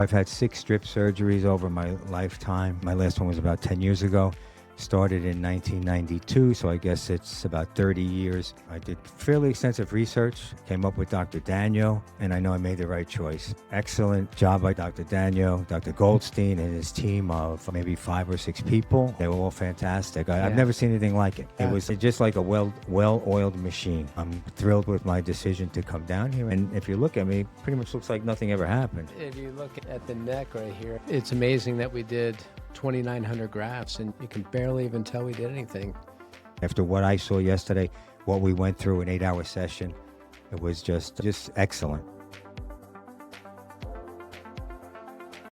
I've had 6 strip surgeries over my lifetime. My last one was about 10 years ago. Started in 1992, so I guess it's about 30 years. I did fairly extensive research, came up with Dr. Danyo, and I know I made the right choice. Excellent job by Dr. Danyo, Dr. Goldstein, and his team of maybe 5 or 6 people. They were all fantastic. I've never seen anything like it. It was just like a well-oiled machine. I'm thrilled with my decision to come down here, and if you look at me, pretty much looks like nothing ever happened. If you look at the neck right here, it's amazing that we did 2,900 grafts, and you can barely even tell we did anything. After what I saw yesterday, what we went through an 8-hour session, it was just excellent.